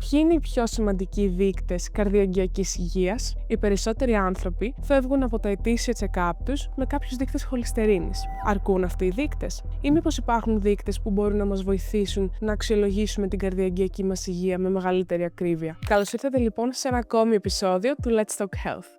Ποιοι είναι οι πιο σημαντικοί δείκτες καρδιαγγειακής υγείας? Οι περισσότεροι άνθρωποι φεύγουν από τα ετήσια check-up τους με κάποιους δείκτες χολυστερίνης. Αρκούν αυτοί οι δείκτες? Ή μήπως υπάρχουν δείκτες που μπορούν να μας βοηθήσουν να αξιολογήσουμε την καρδιαγγειακή μας υγεία με μεγαλύτερη ακρίβεια? Καλώς ήρθατε λοιπόν σε ένα ακόμη επεισόδιο του Let's Talk Health.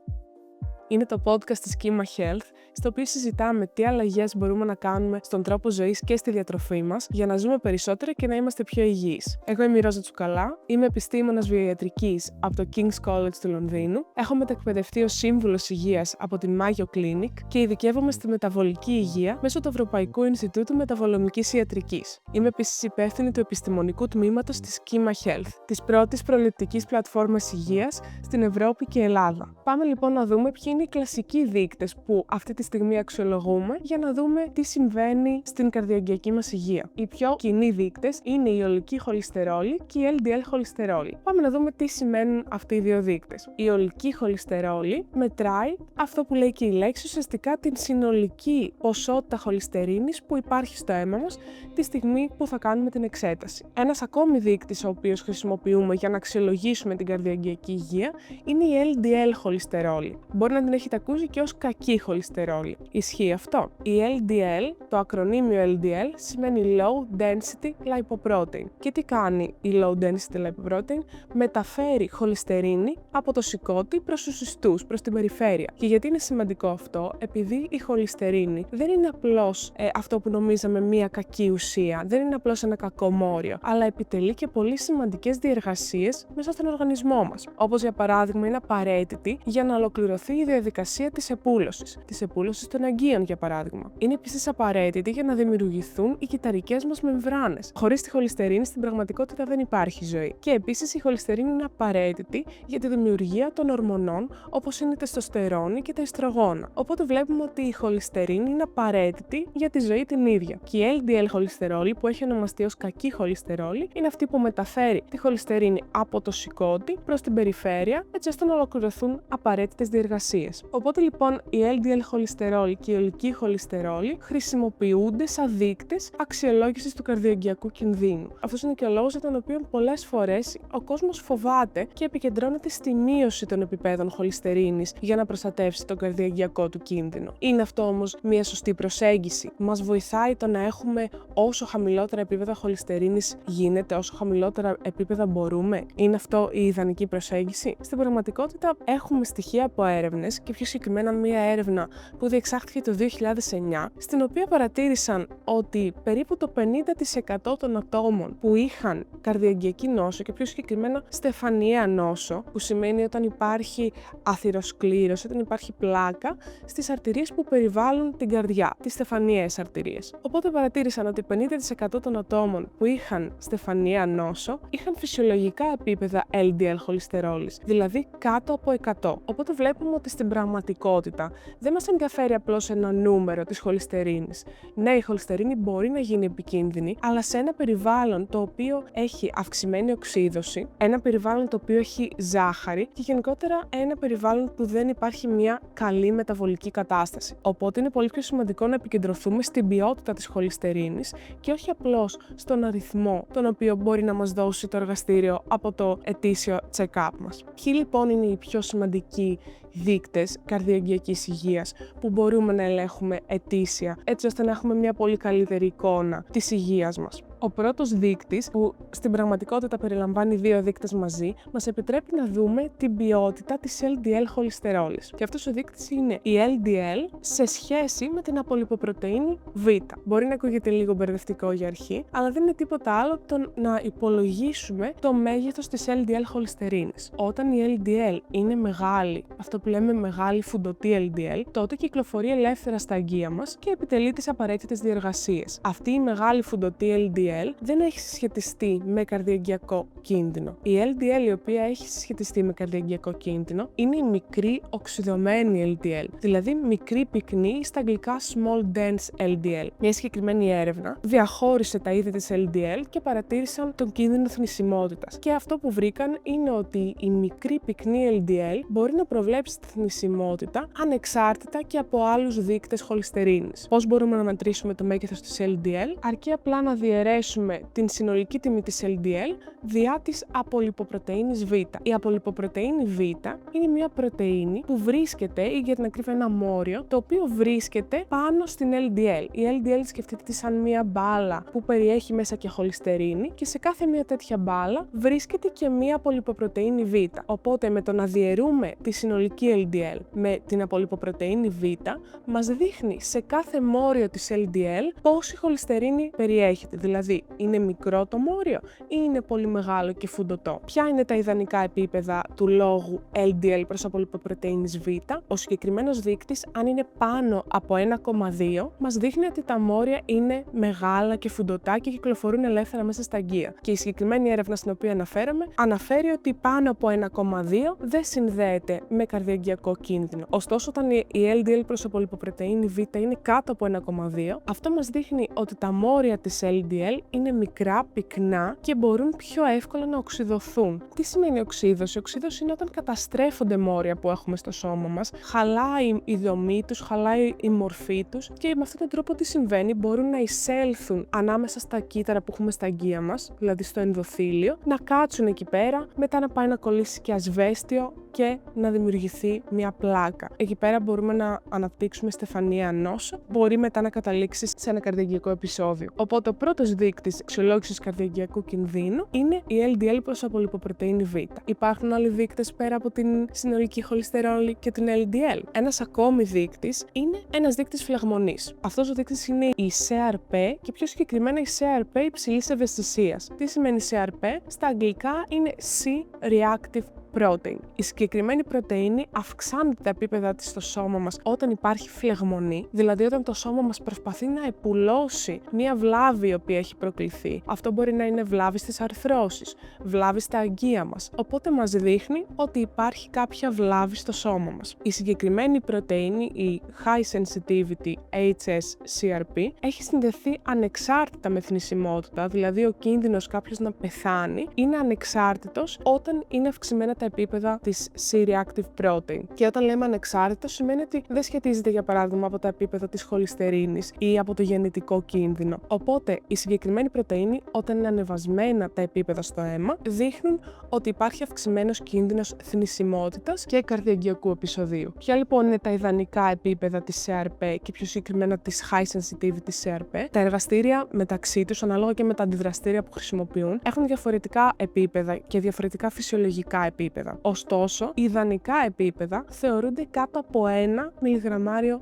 Είναι το podcast της Kima Health, στο οποίο συζητάμε τι αλλαγές μπορούμε να κάνουμε στον τρόπο ζωής και στη διατροφή μας για να ζούμε περισσότερο και να είμαστε πιο υγιείς. Εγώ είμαι η Ρόζα Τσουκαλά, είμαι επιστήμονας βιοιατρικής από το King's College του Λονδίνου, έχω μετεκπαιδευτεί ως σύμβουλος υγείας από την Mayo Clinic και ειδικεύομαι στη μεταβολική υγεία μέσω του Ευρωπαϊκού Ινστιτούτου Μεταβολομικής Ιατρικής. Είμαι επίσης υπεύθυνη του επιστημονικού τμήματος της Kima Health, της πρώτης προληπτικής πλατφόρμας υγείας στην Ευρώπη και Ελλάδα. Πάμε λοιπόν να δούμε ποιοι είναι οι κλασικοί δείκτες που αυτή τη στιγμή αξιολογούμε για να δούμε τι συμβαίνει στην καρδιαγγειακή μας υγεία. Οι πιο κοινοί δείκτες είναι η ολική χολυστερόλη και η LDL χολυστερόλη. Πάμε να δούμε τι σημαίνουν αυτοί οι δύο δείκτες. Η ολική χολυστερόλη μετράει αυτό που λέει και η λέξη, ουσιαστικά την συνολική ποσότητα χολυστερίνης που υπάρχει στο αίμα μας τη στιγμή που θα κάνουμε την εξέταση. Ένας ακόμη δείκτης ο οποίος χρησιμοποιούμε για να αξιολογήσουμε την καρδιαγγειακή υγεία είναι η LDL χολυστερόλη. Μπορεί να την έχετε ακούσει και ως κακή χολυστερόλη. Ισχύει αυτό? Η LDL, το ακρονίμιο LDL, σημαίνει Low Density Lipoprotein. Και τι κάνει η Low Density Lipoprotein? Μεταφέρει χολυστερίνη από το σηκώτη προς τους ιστούς, προς την περιφέρεια. Και γιατί είναι σημαντικό αυτό? Επειδή η χολυστερίνη δεν είναι απλώς αυτό που νομίζαμε μία κακή ουσία, δεν είναι απλώς ένα κακό μόριο, αλλά επιτελεί και πολύ σημαντικές διεργασίες μέσα στον οργανισμό μας. Όπως για παράδειγμα είναι απαραίτητη για να ολοκληρωθεί η διαδικασία της επούλωσης των αγκίων, για παράδειγμα. Είναι επίσης απαραίτητη για να δημιουργηθούν οι κυταρικές μας μεμβράνες. Χωρίς τη χολυστερίνη στην πραγματικότητα δεν υπάρχει ζωή. Και επίσης η χολυστερίνη είναι απαραίτητη για τη δημιουργία των ορμονών όπως είναι η τεστοστερόνη και τα ιστρογόνα. Οπότε βλέπουμε ότι η χολυστερίνη είναι απαραίτητη για τη ζωή την ίδια. Και η LDL χολυστερόλη, που έχει ονομαστεί ως κακή χολυστερόλη, είναι αυτή που μεταφέρει τη χολυστερίνη από το σηκώτη προς την περιφέρεια, έτσι ώστε να ολοκληρωθούν απαραίτητες διεργασίες. Οπότε λοιπόν η LDL χολυστερόλη και η ολική χολυστερόλη χρησιμοποιούνται σαν δείκτες αξιολόγησης του καρδιαγγειακού κινδύνου. Αυτός είναι και ο λόγος για τον οποίο πολλές φορές ο κόσμος φοβάται και επικεντρώνεται στη μείωση των επιπέδων χολυστερίνης για να προστατεύσει τον καρδιαγγειακό του κίνδυνο. Είναι αυτό όμως μια σωστή προσέγγιση? Μας βοηθάει το να έχουμε όσο χαμηλότερα επίπεδα χολυστερίνης γίνεται, όσο χαμηλότερα επίπεδα μπορούμε? Είναι αυτό η ιδανική προσέγγιση? Στην πραγματικότητα έχουμε στοιχεία από έρευνες και πιο συγκεκριμένα μία έρευνα που διεξάχθηκε το 2009, στην οποία παρατήρησαν ότι περίπου το 50% των ατόμων που είχαν καρδιαγγειακή νόσο και πιο συγκεκριμένα στεφανιαία νόσο, που σημαίνει όταν υπάρχει αθυροσκλήρωση, όταν υπάρχει πλάκα στις αρτηρίες που περιβάλλουν την καρδιά, τις στεφανιαίες αρτηρίες. Οπότε παρατήρησαν ότι 50% των ατόμων που είχαν στεφανιαία νόσο είχαν φυσιολογικά επίπεδα LDL χολυστερόλης, δηλαδή κάτω από 100. Οπότε βλέπουμε ότι στην πραγματικότητα δεν μας ενδιαφέρει απλώς ένα νούμερο της χολυστερίνης. Ναι, η χολυστερίνη μπορεί να γίνει επικίνδυνη, αλλά σε ένα περιβάλλον το οποίο έχει αυξημένη οξύδωση, ένα περιβάλλον το οποίο έχει ζάχαρη και γενικότερα ένα περιβάλλον που δεν υπάρχει μια καλή μεταβολική κατάσταση. Οπότε είναι πολύ πιο σημαντικό να επικεντρωθούμε στην ποιότητα της χολυστερίνης και όχι απλώς στον αριθμό τον οποίο μπορεί να μας δώσει το εργαστήριο από το ετήσιο check-up μας. Ποιοι λοιπόν είναι οι πιο σημαντικοί δείκτες καρδιαγγειακής υγείας που μπορούμε να ελέγχουμε ετήσια, έτσι ώστε να έχουμε μια πολύ καλύτερη εικόνα της υγείας μας? Ο πρώτος δείκτης, που στην πραγματικότητα περιλαμβάνει δύο δείκτες μαζί, μας επιτρέπει να δούμε την ποιότητα της LDL χολυστερόλης. Και αυτός ο δείκτης είναι η LDL σε σχέση με την απολιποπρωτεΐνη Β. Μπορεί να ακούγεται λίγο μπερδευτικό για αρχή, αλλά δεν είναι τίποτα άλλο το να υπολογίσουμε το μέγεθος της LDL χολυστερίνης. Όταν η LDL είναι μεγάλη, αυτό που λέμε μεγάλη φουντωτή LDL, τότε κυκλοφορεί ελεύθερα στα αγκία μας και επιτελεί τις απαραίτητες διεργασίες. Αυτή η μεγάλη φουντωτή LDL δεν έχει συσχετιστεί με καρδιαγγειακό κίνδυνο. Η LDL η οποία έχει συσχετιστεί με καρδιαγγειακό κίνδυνο είναι η μικρή οξυδωμένη LDL, δηλαδή μικρή πυκνή, στα αγγλικά small dense LDL. Μια συγκεκριμένη έρευνα διαχώρισε τα είδη της LDL και παρατήρησαν τον κίνδυνο θνησιμότητας. Και αυτό που βρήκαν είναι ότι η μικρή πυκνή LDL μπορεί να προβλέψει τη θνησιμότητα ανεξάρτητα και από άλλους δείκτες χολυστερίνης. Πώς μπορούμε να μετρήσουμε το μέγεθος της LDL? Αρκεί απλά να διαιρέσουμε προσθέσουμε την συνολική τιμή της LDL διά της απολιποπρωτεΐνης Β. Η απολιποπρωτεΐνη Β είναι μια πρωτεΐνη που βρίσκεται, ή για την ακρίβεια ένα μόριο, το οποίο βρίσκεται πάνω στην LDL. Η LDL σκεφτείτε τη σαν μια μπάλα που περιέχει μέσα και χολυστερίνη και σε κάθε μια τέτοια μπάλα βρίσκεται και μια απολιποπρωτεΐνη Β. Οπότε με το να διαιρούμε τη συνολική LDL με την απολιποπρωτεΐνη Β, μας δείχνει σε κάθε μόριο της LDL πόση χολυστερίνη περιέχεται. Δηλαδή, είναι μικρό το μόριο ή είναι πολύ μεγάλο και φουντωτό. Ποια είναι τα ιδανικά επίπεδα του λόγου LDL προς απολιποπρωτεΐνης Β? Ο συγκεκριμένος δείκτης, αν είναι πάνω από 1,2, μας δείχνει ότι τα μόρια είναι μεγάλα και φουντωτά και κυκλοφορούν ελεύθερα μέσα στα αγκία. Και η συγκεκριμένη έρευνα στην οποία αναφέραμε αναφέρει ότι πάνω από 1,2 δεν συνδέεται με καρδιαγγειακό κίνδυνο. Ωστόσο, όταν η LDL προς απολιποπρωτεΐνη Β είναι κάτω από 1,2, αυτό μας δείχνει ότι τα μόρια της LDL είναι μικρά, πυκνά και μπορούν πιο εύκολα να οξυδωθούν. Τι σημαίνει οξύδωση? Οξύδωση είναι όταν καταστρέφονται μόρια που έχουμε στο σώμα μας, χαλάει η δομή τους, χαλάει η μορφή τους και με αυτόν τον τρόπο τι συμβαίνει? Μπορούν να εισέλθουν ανάμεσα στα κύτταρα που έχουμε στα αγκία μας, δηλαδή στο ενδοθήλιο, να κάτσουν εκεί πέρα, μετά να πάει να κολλήσει και ασβέστιο και να δημιουργηθεί μια πλάκα. Εκεί πέρα μπορούμε να αναπτύξουμε στεφανία νόσο, μπορεί μετά να καταλήξει σε ένα καρδιαγγειακό επεισόδιο. Οπότε ο πρώτος δείκτης αξιολόγησης καρδιαγγειακού κινδύνου είναι η LDL προς απολιποπρωτεΐνη Β. Υπάρχουν άλλοι δείκτες πέρα από την συνολική χολυστερόλη και την LDL. Ένας ακόμη δείκτης είναι ένας δείκτης φλεγμονής. Αυτός ο δείκτης είναι η CRP και πιο συγκεκριμένα η CRP υψηλής ευαισθησίας. Τι σημαίνει CRP? Στα αγγλικά είναι C-reactive protein. Η συγκεκριμένη πρωτεΐνη αυξάνεται τα επίπεδα της στο σώμα μας όταν υπάρχει φλεγμονή, δηλαδή όταν το σώμα μας προσπαθεί να επουλώσει μια βλάβη η οποία έχει προκληθεί. Αυτό μπορεί να είναι βλάβη στις αρθρώσεις, βλάβη στα αγκία μας. Οπότε μας δείχνει ότι υπάρχει κάποια βλάβη στο σώμα μας. Η συγκεκριμένη πρωτεΐνη, η High Sensitivity hs-CRP, έχει συνδεθεί ανεξάρτητα με θνησιμότητα, δηλαδή ο κίνδυνος κάποιος να πεθάνει είναι ανεξάρτητος όταν είναι αυξημένα τα επίπεδα της C-reactive protein. Και όταν λέμε ανεξάρτητο, σημαίνει ότι δεν σχετίζεται, για παράδειγμα, από τα επίπεδα της χολυστερίνης ή από το γεννητικό κίνδυνο. Οπότε, η συγκεκριμένη πρωτεΐνη, όταν είναι ανεβασμένα τα επίπεδα στο αίμα, δείχνουν ότι υπάρχει αυξημένος κίνδυνος θνησιμότητας και καρδιαγγειακού επεισοδίου. Ποια λοιπόν είναι τα ιδανικά επίπεδα της CRP και πιο συγκεκριμένα της High Sensitivity CRP? Τα εργαστήρια μεταξύ τους, ανάλογα και με τα αντιδραστήρια που χρησιμοποιούν, έχουν διαφορετικά επίπεδα και διαφορετικά φυσιολογικά επίπεδα. Ωστόσο, ιδανικά επίπεδα θεωρούνται κάτω από 1 μιλιγραμμάριο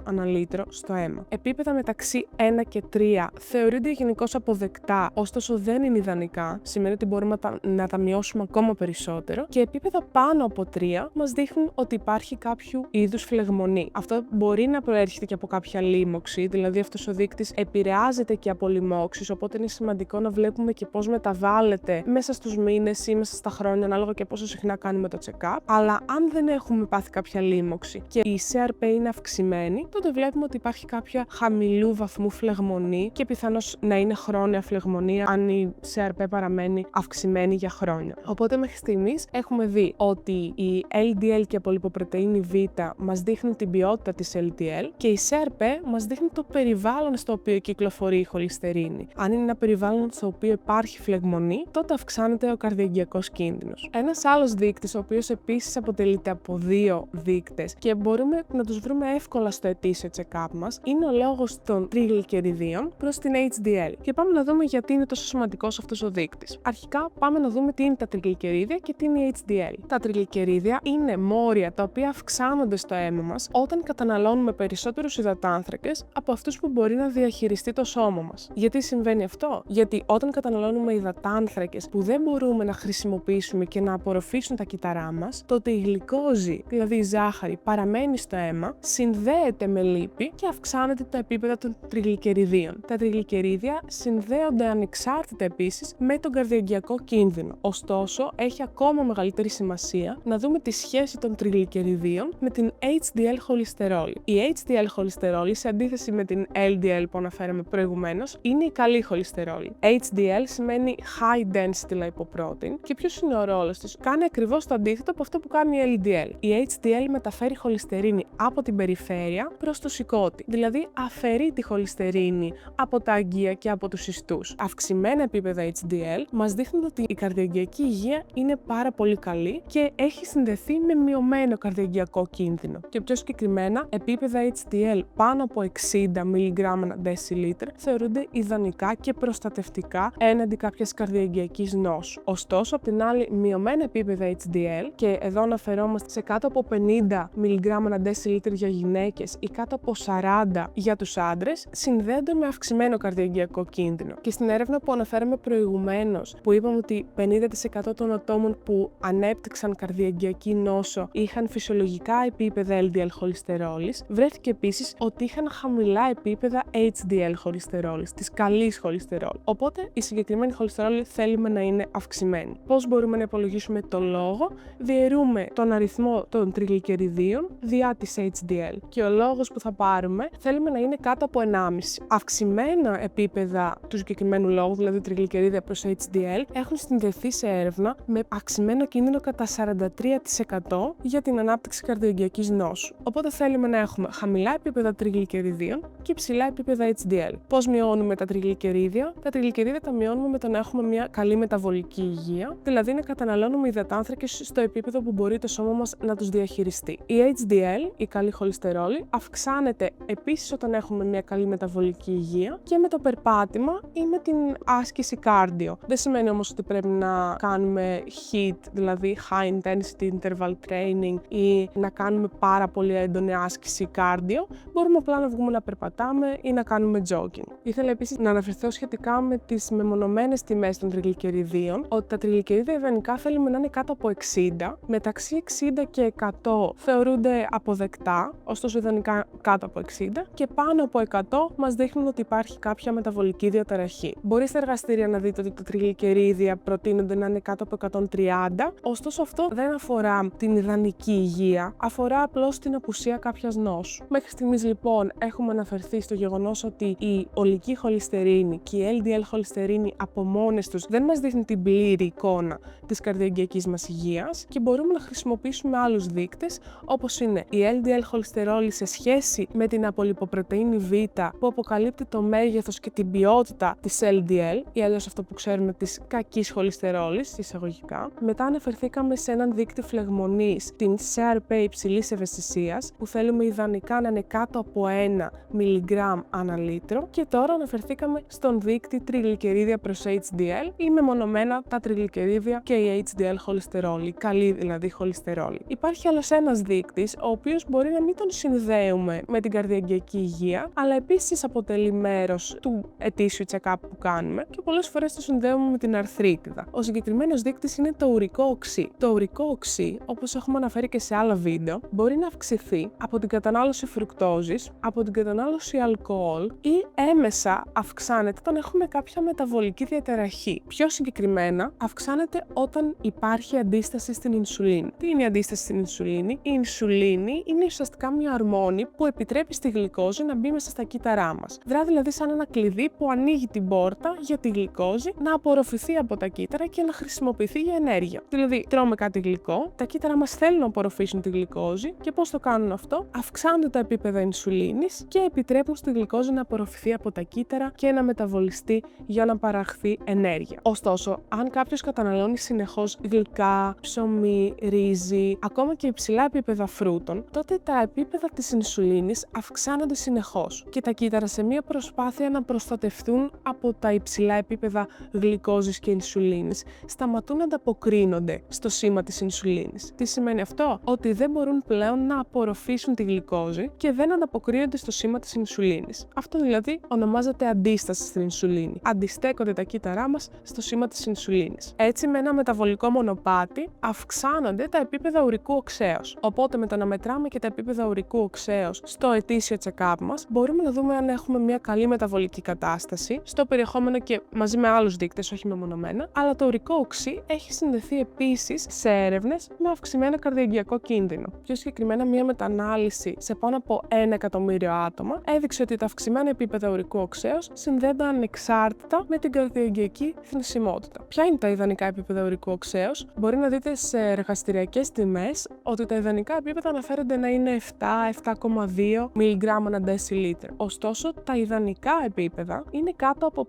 αναλύτρο στο αίμα. Επίπεδα μεταξύ 1 και 3 θεωρούνται γενικώς αποδεκτά, ωστόσο δεν είναι ιδανικά, σημαίνει ότι μπορούμε να τα μειώσουμε ακόμα περισσότερο. Και επίπεδα πάνω από 3 μας δείχνουν ότι υπάρχει κάποιο είδους φλεγμονή. Αυτό μπορεί να προέρχεται και από κάποια λίμωξη, δηλαδή αυτός ο δείκτης επηρεάζεται και από λοιμώξεις, οπότε είναι σημαντικό να βλέπουμε και πώς μεταβάλλεται μέσα στους μήνες ή μέσα στα χρόνια, ανάλογα και πόσο συχνά κάνουμε το check-up. Αλλά αν δεν έχουμε πάθει κάποια λίμωξη και η CRP είναι αυξημένη, τότε βλέπουμε ότι υπάρχει κάποια χαμηλού βαθμού φλεγμονή και πιθανώς να είναι χρόνια φλεγμονία αν η CRP παραμένει αυξημένη για χρόνια. Οπότε μέχρι στιγμής έχουμε δει ότι η LDL και η απολιποπρωτεΐνη Β μας δείχνουν την ποιότητα της LDL και η CRP μας δείχνει το περιβάλλον στο οποίο κυκλοφορεί η χολυστερίνη. Αν είναι ένα περιβάλλον στο οποίο υπάρχει φλεγμονή, τότε αυξάνεται ο καρδιαγγειακός κίνδυνος. Ένας άλλος δείκτης, ο οποίος επίσης αποτελείται από δύο δείκτες και μπορούμε να τους βρούμε εύκολα στο ετήσιο check-up μας, είναι ο λόγος των τριγλικεριδίων προς την HDL. Και πάμε να δούμε γιατί είναι τόσο σημαντικός αυτός ο δείκτης. Αρχικά, πάμε να δούμε τι είναι τα τριγλικερίδια και τι είναι η HDL. Τα τριγλικερίδια είναι μόρια τα οποία αυξάνονται στο αίμα μας όταν καταναλώνουμε περισσότερους υδατάνθρακες από αυτούς που μπορεί να διαχειριστεί το σώμα μας. Γιατί συμβαίνει αυτό? Γιατί όταν καταναλώνουμε υδατάνθρακες που δεν μπορούμε να χρησιμοποιήσουμε και να απορροφήσουν τα κύτταρά μας, τότε η γλυκόζη, δηλαδή η ζάχαρη, παραμένει στο αίμα, συνδέεται με λίπη και αυξάνεται τα επίπεδα των τριγλικεριδίων. Τα τριγλικερίδια συνδέονται ανεξάρτητα επίσης με τον καρδιαγγειακό κίνδυνο. Ωστόσο, έχει ακόμα μεγαλύτερη σημασία να δούμε τη σχέση των τριγλικεριδίων με την HDL χολυστερόλη. Η HDL χολυστερόλη, σε αντίθεση με την LDL που αναφέραμε προηγουμένως, είναι η καλή χολυστερόλη. HDL σημαίνει High Density Lipoprotein και πιο ποιος είναι ο ρόλος της? Κάνει ακριβώς το αντίθετο από αυτό που κάνει η LDL. Η HDL μεταφέρει χολυστερίνη από την περιφέρεια προς το σηκώτη. Δηλαδή αφαιρεί τη χολυστερίνη από τα αγκία και από τους ιστούς. Αυξημένα επίπεδα HDL μας δείχνουν ότι η καρδιαγγειακή υγεία είναι πάρα πολύ καλή και έχει συνδεθεί με μειωμένο καρδιαγγειακό κίνδυνο. Και πιο συγκεκριμένα, επίπεδα HDL πάνω από 60 mg/dL θεωρούνται ιδανικά και προστατευτικά έναντι κάποιας καρδιαγγειακής νόσου. Ωστόσο, απ' την άλλη, μειωμένα επίπεδα HDL, και εδώ αναφερόμαστε σε κάτω από 50 mg/dL για γυναίκες ή κάτω από 40 για τους άντρες, συνδέονται με αυξημένο καρδιαγγειακό κίνδυνο. Και στην έρευνα που αναφέραμε προηγουμένως, που είπαμε ότι 50% των ατόμων που ανέπτυξαν καρδιαγγειακή νόσο είχαν φυσιολογικά επίπεδα LDL χολυστερόλης, βρέθηκε επίσης ότι είχαν χαμηλά επίπεδα HDL χολυστερόλης, της καλής χολυστερόλης. Οπότε η συγκεκριμένη χολυστερόλη θέλουμε να είναι αυξημένη. Πώς μπορούμε να υπολογίσουμε το λόγο? Διαιρούμε τον αριθμό των τριγλικεριδίων διά της HDL. Και ο λόγος που θα πάρουμε θέλουμε να είναι κάτω από 1,5. Αυξημένα επίπεδα του συγκεκριμένου λόγου, δηλαδή τριγλικερίδια προς HDL, έχουν συνδεθεί σε έρευνα με αυξημένο κίνδυνο κατά 43% για την ανάπτυξη καρδιαγγειακής νόσου. Οπότε θέλουμε να έχουμε χαμηλά επίπεδα τριγλικεριδίων και υψηλά επίπεδα HDL. Πώς μειώνουμε τα τριγλικερίδια? Τα τριγλικερίδια τα μειώνουμε με το να έχουμε μια καλή μεταβολική υγεία, δηλαδή να καταναλώνουμε υδατάνθρακες στο επίπεδο που μπορεί το σώμα μας να τους διαχειριστεί. Η HDL, η καλή χολυστερόλη, αυξάνεται επίσης όταν έχουμε μια καλή μεταβολική υγεία και με το περπάτημα ή με την άσκηση κάρντιο. Δεν σημαίνει όμως ότι πρέπει να κάνουμε HIIT, δηλαδή High Intensity Interval Training, ή να κάνουμε πάρα πολύ έντονη άσκηση κάρντιο. Μπορούμε απλά να βγούμε να περπατάμε ή να κάνουμε jogging. Ήθελα επίσης να αναφερθώ σχετικά με τις μεμονωμένες τιμές των τριγλικεριδίων, ότι τα τριγλικερίδια ιδανικά θέλουμε να είναι κάτω από 60, μεταξύ 60 και 100 θεωρούνται αποδεκτά, ωστόσο ιδανικά κάτω από 60, και πάνω από 100 μας δείχνουν ότι υπάρχει κάποια μεταβολική διαταραχή. Μπορεί στα εργαστήρια να δείτε ότι τα τριγλικερίδια προτείνονται να είναι κάτω από 130, ωστόσο αυτό δεν αφορά την ιδανική υγεία, αφορά απλώς την απουσία κάποιας νόσου. Μέχρι στιγμής λοιπόν έχουμε αναφερθεί στο γεγονός ότι η ολική χολυστερίνη και η LDL χολυστερίνη από μόνες τους δεν μας δείχνουν την πλήρη εικόνα της καρδιαγγειακής μας υγείας και μπορούμε να χρησιμοποιήσουμε άλλους δείκτες, όπως είναι η LDL χολυστερόλη σε σχέση με την απολιποπρωτεΐνη Β, που αποκαλύπτει το μέγεθος και την ποιότητα της LDL, ή αλλιώς αυτό που ξέρουμε της κακής χολυστερόλης, εισαγωγικά. Μετά αναφερθήκαμε σε έναν δείκτη φλεγμονής, την CRP υψηλής ευαισθησίας, που θέλουμε ιδανικά να είναι κάτω από 1 mg ανά λίτρο. Και τώρα αναφερθήκαμε στον δείκτη τριγλικερίδια προς HDL ή μεμονωμένα τα τριγλικερίδια και η HDL χολυστερόλη, καλή δηλαδή χολυστερόλη. Υπάρχει άλλος ένας δείκτης, ο οποίος μπορεί να μην τον συνδέουμε με την καρδιαγγειακή υγεία, αλλά επίσης αποτελεί μέρος του ετήσιου check-up που κάνουμε και πολλές φορές το συνδέουμε με την αρθρίτιδα. Ο συγκεκριμένος δείκτης είναι το ουρικό οξύ. Το ουρικό οξύ, όπως έχουμε αναφέρει και σε άλλα βίντεο, μπορεί να αυξηθεί από την κατανάλωση φρουκτόζης, από την κατανάλωση αλκοόλ ή έμεσα αυξάνεται όταν έχουμε κάποια μεταβολική διαταραχή. Πιο συγκεκριμένα, αυξάνεται όταν υπάρχει αντίσταση στην ινσουλίνη. Τι είναι η αντίσταση στην ινσουλίνη? Η ινσουλίνη είναι ουσιαστικά μια ορμόνη που επιτρέπει στη γλυκόζη να μπει μέσα στα κύτταρά μας. Δρά δηλαδή σαν ένα κλειδί που ανοίγει την πόρτα για τη γλυκόζη να απορροφηθεί από τα κύτταρα και να χρησιμοποιηθεί για ενέργεια. Δηλαδή, τρώμε κάτι γλυκό, τα κύτταρα μας θέλουν να απορροφήσουν τη γλυκόζη και πώς το κάνουν αυτό? Αυξάνονται τα επίπεδα ινσουλίνης και επιτρέπουν στη γλυκόζη να απορροφηθεί από τα κύτταρα και να μεταβολιστεί για να παραχθεί ενέργεια. Ωστόσο, αν κάποιος καταναλώνει συνεχώς γλυκά, ψωμί, ρύζι, ακόμα και υψηλά επίπεδα φρούτων, τότε τα επίπεδα της ινσουλίνης αυξάνονται συνεχώς και τα κύτταρα, σε μια προσπάθεια να προστατευτούν από τα υψηλά επίπεδα γλυκόζης και ινσουλίνης, σταματούν να ανταποκρίνονται στο σήμα της ινσουλίνης. Τι σημαίνει αυτό? Ότι δεν μπορούν πλέον να απορροφήσουν τη γλυκόζη και δεν ανταποκρίνονται στο σήμα της ινσουλίνης. Αυτό δηλαδή ονομάζεται αντίσταση στην ινσουλίνη. Αντιστέκονται τα κύτταρά μας στο σήμα της ινσουλίνης. Έτσι, με ένα μεταβολικό μονοπάτι, αυξάνονται τα επίπεδα ουρικού οξέως. Οπότε, με το να μετράμε και τα επίπεδα ουρικού οξέως στο ετήσιο check-up μας, μπορούμε να δούμε αν έχουμε μια καλή μεταβολική κατάσταση στο περιεχόμενο και μαζί με άλλους δείκτες, όχι μεμονωμένα. Αλλά το ουρικό οξύ έχει συνδεθεί επίσης σε έρευνες με αυξημένο καρδιαγγειακό κίνδυνο. Πιο συγκεκριμένα, μια μετανάλυση σε πάνω από 1 εκατομμύριο άτομα έδειξε ότι τα αυξημένα επίπεδα ουρικού οξέως συνδέονται ανεξάρτητα με την καρδιαγγειακή θνησιμότητα. Ποια είναι τα ιδανικά επίπεδα επίπεδα ουρικού οξέως, μπορεί να δείτε σε εργαστηριακές τιμές ότι τα ιδανικά επίπεδα αναφέρονται να είναι 7-7,2 μιλιγκράμμα ανά deciliter. Ωστόσο, τα ιδανικά επίπεδα είναι κάτω από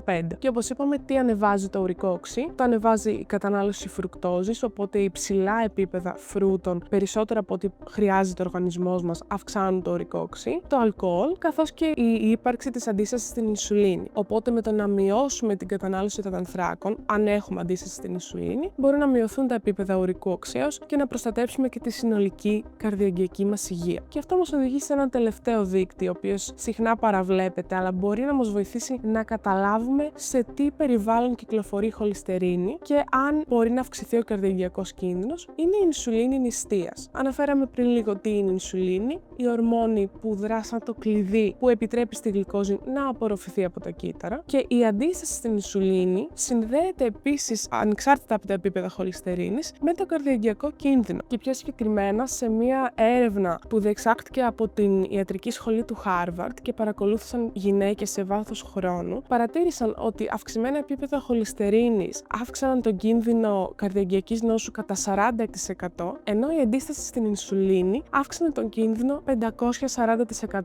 5,5. Και όπως είπαμε, τι ανεβάζει το ουρικό οξύ? Το ανεβάζει η κατανάλωση φρουκτόζης, οπότε οι υψηλά επίπεδα φρούτων, περισσότερα από ό,τι χρειάζεται ο οργανισμός μας, αυξάνουν το ουρικό οξύ, το αλκοόλ, καθώς και η ύπαρξη της αντίστασης στην ινσουλίνη. Οπότε, με το να μειώσουμε την κατανάλωση των ανθράκων, αν έχουμε αντίσταση στην ινσουλίνη, μπορεί να μειωθούν τα επίπεδα ουρικού οξέως και να προστατέψουμε και τη συνολική καρδιαγγειακή μας υγεία. Και αυτό μας οδηγεί σε ένα τελευταίο δείκτη, ο οποίος συχνά παραβλέπεται, αλλά μπορεί να μας βοηθήσει να καταλάβουμε σε τι περιβάλλον κυκλοφορεί η χολυστερίνη και αν μπορεί να αυξηθεί ο καρδιαγγειακός κίνδυνος. Είναι η ινσουλίνη νηστείας. Αναφέραμε πριν λίγο τι είναι η ινσουλίνη, η ορμόνη που δρά σαν το κλειδί που επιτρέπει στη γλυκόζη να απορροφηθεί από τα κύτταρα, και η αντίσταση στην ινσουλίνη συνδέεται επίσης, ανεξάρτητα από τα επίπεδα χολυστερίνης, με το καρδιαγγειακό κίνδυνο. Και πιο συγκεκριμένα, σε μία έρευνα που διεξάχθηκε από την ιατρική σχολή του Χάρβαρντ και παρακολούθησαν γυναίκες σε βάθος χρόνου, παρατήρησαν ότι αυξημένα επίπεδα χολυστερίνης αύξαναν τον κίνδυνο καρδιαγγειακής νόσου κατά 40%, ενώ η αντίσταση στην ινσουλίνη αύξανε τον κίνδυνο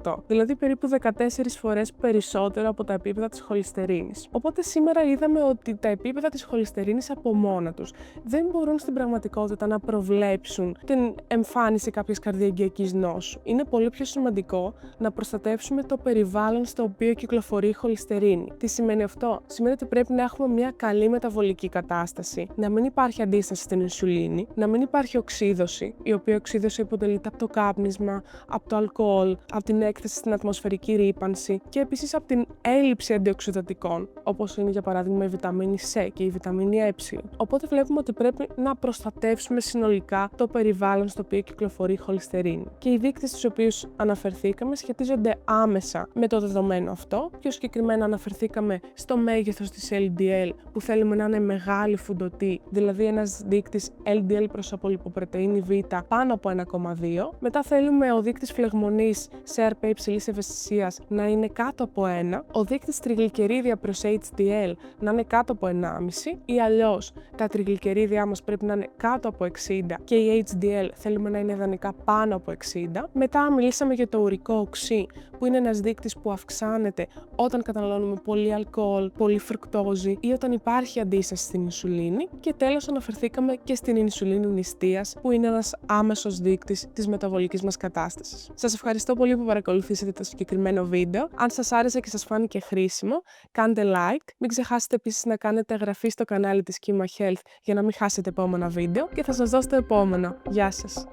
540%, δηλαδή περίπου 14 φορές περισσότερο από τα επίπεδα της χολυστερίνης. Οπότε σήμερα είδαμε ότι τα επίπεδα της χολυστερίνης από μόνα τους δεν μπορούν στην πραγματικότητα να προβλέψουν την εμφάνιση κάποιας καρδιαγγειακής νόσου. Είναι πολύ πιο σημαντικό να προστατεύσουμε το περιβάλλον στο οποίο κυκλοφορεί η χολυστερίνη. Τι σημαίνει αυτό? Σημαίνει ότι πρέπει να έχουμε μια καλή μεταβολική κατάσταση, να μην υπάρχει αντίσταση στην ινσουλίνη, να μην υπάρχει οξύδωση, η οποία οξύδωση αποτελείται από το κάπνισμα, από το αλκοόλ, από την έκθεση στην ατμοσφαιρική ρύπανση και επίσης από την έλλειψη αντιοξυδατικών, όπως είναι για παράδειγμα η βιταμίνη C και η βιταμίνη Ε. Οπότε βλέπουμε ότι πρέπει να προστατεύσουμε συνολικά το περιβάλλον στο οποίο κυκλοφορεί η χολυστερίνη. Και οι δείκτες στους οποίους αναφερθήκαμε σχετίζονται άμεσα με το δεδομένο αυτό. Πιο συγκεκριμένα αναφερθήκαμε στο μέγεθος της LDL, που θέλουμε να είναι μεγάλη φουντωτή, δηλαδή ένας δείκτης LDL προς απολιποπρωτεΐνη Β πάνω από 1,2. Μετά θέλουμε ο δείκτης φλεγμονής σε CRP υψηλής ευαισθησίας να είναι κάτω από 1, ο δείκτης τριγλικερίδια προς HDL να είναι κάτω από 1,5, ή αλλιώς τα τριγλικερίδια μας πρέπει να είναι κάτω από 60 και η HDL θέλουμε να είναι ιδανικά πάνω από 60. Μετά μιλήσαμε για το ουρικό οξύ, που είναι ένας δείκτης που αυξάνεται όταν καταναλώνουμε πολύ αλκοόλ, πολύ φρουκτόζη ή όταν υπάρχει αντίσταση στην ινσουλίνη. Και τέλος αναφερθήκαμε και στην ινσουλίνη νηστείας, που είναι ένας άμεσος δείκτης της μεταβολικής μας κατάστασης. Σας ευχαριστώ πολύ που παρακολουθήσατε το συγκεκριμένο βίντεο. Αν σας άρεσε και σας φάνηκε χρήσιμο, κάντε like. Μην ξεχάσετε επίσης να κάνετε εγγραφή στο κανάλι της Kima Health για να μην χάσετε επόμενα βίντεο, και θα σας δώσω το επόμενο. Γεια σας!